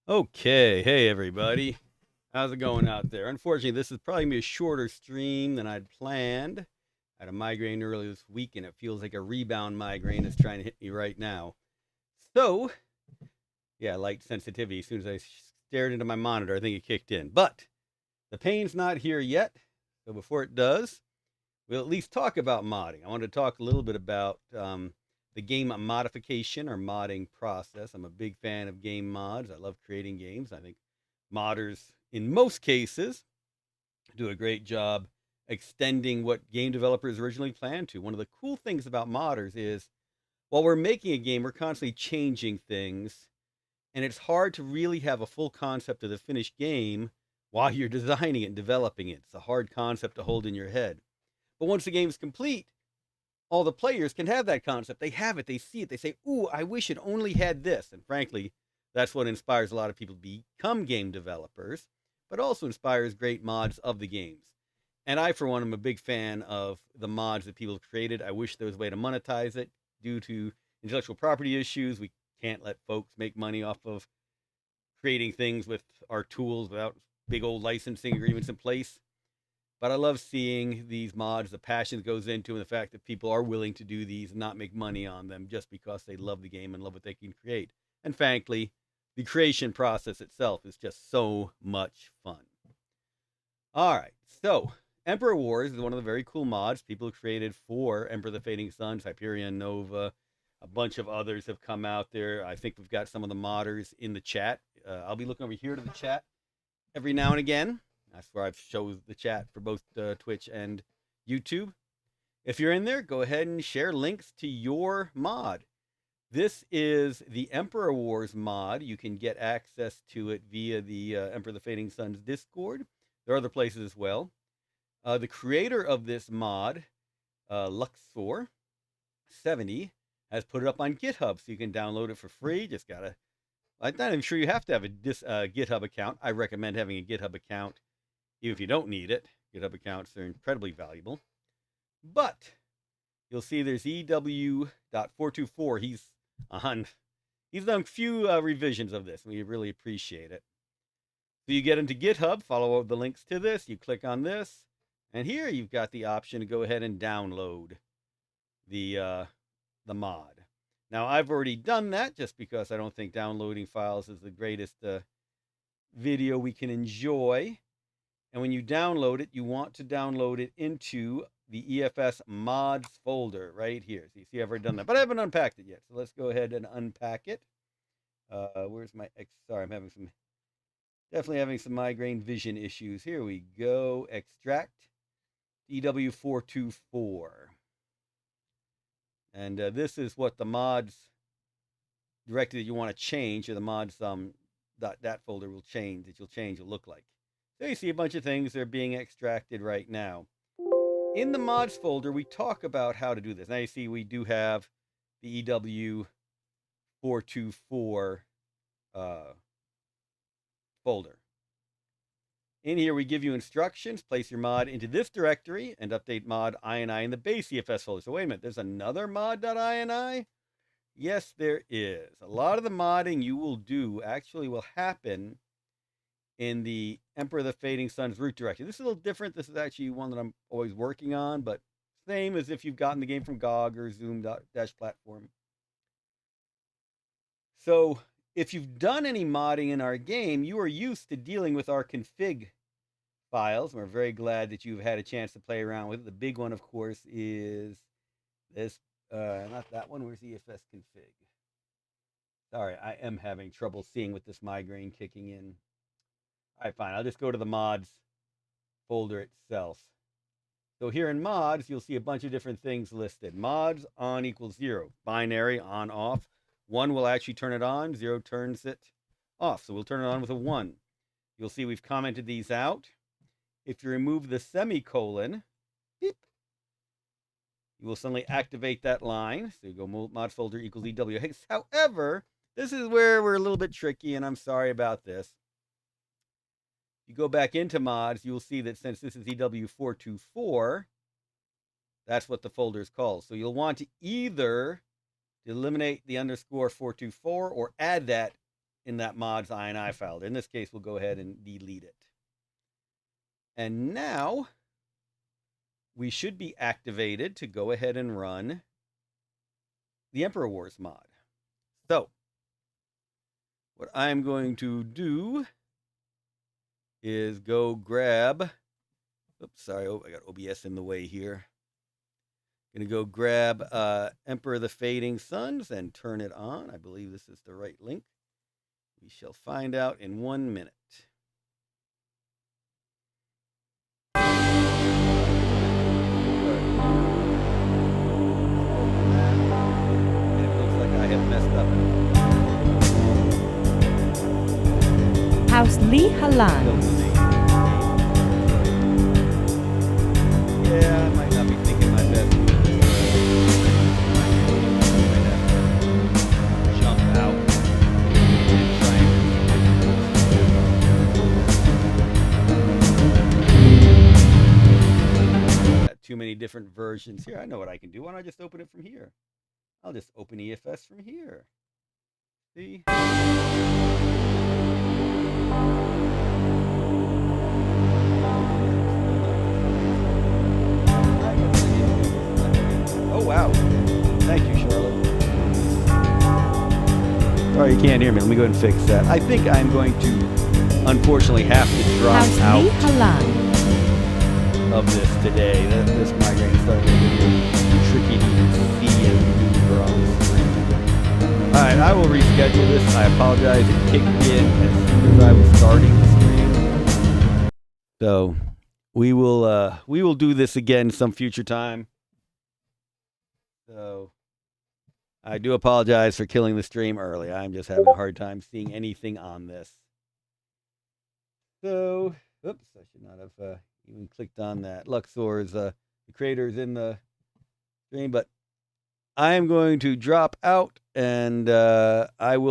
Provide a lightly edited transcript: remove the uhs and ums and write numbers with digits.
Okay, hey everybody. How's it going out there? Unfortunately, this is probably gonna be a shorter stream than I'd planned. I had a migraine earlier this week, and it feels like a rebound migraine is trying to hit me right now. So, yeah, light sensitivity. As soon as I stared into my monitor, I think it kicked in. But the pain's not here yet. So before it does, we'll at least talk about modding. I want to talk a little bit about the game modification or modding process. I'm a big fan of game mods. I love creating games. I think modders, in most cases, do a great job extending what game developers originally planned to. One of the cool things about modders is while we're making a game, we're constantly changing things, and it's hard to really have a full concept of the finished game while you're designing it and developing it. It's a hard concept to hold in your head. But once the game is complete, all the players can have that concept. They have it, they see it, they say, "Ooh, I wish it only had this." And frankly, that's what inspires a lot of people to become game developers, but also inspires great mods of the games. And I, for one, am a big fan of the mods that people have created. I wish there was a way to monetize it. Due to intellectual property issues, we can't let folks make money off of creating things with our tools without big old licensing agreements in place. But I love seeing these mods, the passion that goes into, and the fact that people are willing to do these and not make money on them just because they love the game and love what they can create. And frankly, the creation process itself is just so much fun. All right, so Emperor Wars is one of the very cool mods people created for Emperor the Fading Sun, Hyperion Nova. A bunch of others have come out there. I think we've got some of the modders in the chat. I'll be looking over here to the chat every now and again. That's where I've showed the chat for both Twitch and YouTube. If you're in there, go ahead and share links to your mod. This is the Emperor Wars mod. You can get access to it via the Emperor the Fading Sun's Discord. There are other places as well. The creator of this mod, Luxor70, has put it up on GitHub, so you can download it for free. Just gotta. I'm not even sure you have to have a GitHub account. I recommend having a GitHub account, even if you don't need it. GitHub accounts are incredibly valuable. But you'll see there's EW.424. He's done a few revisions of this, and we really appreciate it. So you get into GitHub, follow the links to this, you click on this, and here you've got the option to go ahead and download the mod. Now, I've already done that just because I don't think downloading files is the greatest video we can enjoy. And when you download it, you want to download it into the EFS mods folder right here. So you see I've already done that, but I haven't unpacked it yet. So let's go ahead and unpack it. Where's my, sorry, I'm definitely having some migraine vision issues. Here we go, extract, EW424. And this is what the mods directory that you want to change, or the mods that folder will change, will look like. So you see a bunch of things that are being extracted right now. In the mods folder, we talk about how to do this. Now you see we do have the EW424 folder. In here, we give you instructions. Place your mod into this directory and update mod.ini in the base EFS folder. So wait a minute, there's another mod.ini? Yes, there is. A lot of the modding you will do actually will happen in the Emperor of the Fading Sun's root directory. This is a little different. This is actually one that I'm always working on, but same as if you've gotten the game from GOG or Zoom-Platform. So if you've done any modding in our game, you are used to dealing with our config files. We're very glad that you've had a chance to play around with it. The big one, of course, is this. Not that one. Where's EFS config? Sorry, I am having trouble seeing with this migraine kicking in. All right, fine. I'll just go to the mods folder itself. So here in mods, you'll see a bunch of different things listed. Mods on equals 0. Binary on off. 1 will actually turn it on. 0 turns it off. So we'll turn it on with a 1. You'll see we've commented these out. If you remove the semicolon, beep, you will suddenly activate that line. So you go mods folder equals EW. However, this is where we're a little bit tricky, and I'm sorry about this. You go back into mods, you will see that since this is EW424, that's what the folder is called. So you'll want to either eliminate the underscore 424 or add that in that mods.ini file. In this case, we'll go ahead and delete it. And now we should be activated to go ahead and run the Emperor Wars mod. So what I'm going to do is go grab, oops, sorry, I got OBS in the way here. Going to go grab Emperor of the Fading Suns and turn it on. I believe this is the right link. We shall find out in 1 minute. And it looks like I have messed up. House Lee Halan. Yeah, I might not be thinking my best. Jump out and try and got too many different versions here. I know what I can do. Why don't I just open it from here? I'll just open EFS from here. See? Oh, wow. Thank you, Charlotte. Sorry you can't hear me. Let me go ahead and fix that. I think I'm going to, unfortunately, have to drop House out Lee Halan. of this today. This migraine is starting to get really tricky to even see and maneuver on the screen. All right, I will reschedule this. I apologize. It kicked in as soon as I was starting the stream. So we will do this again some future time. So I do apologize for killing the stream early. I'm just having a hard time seeing anything on this. So, oops, I should not have even clicked on that. Luxor's the creator's in the stream, but I am going to drop out and I will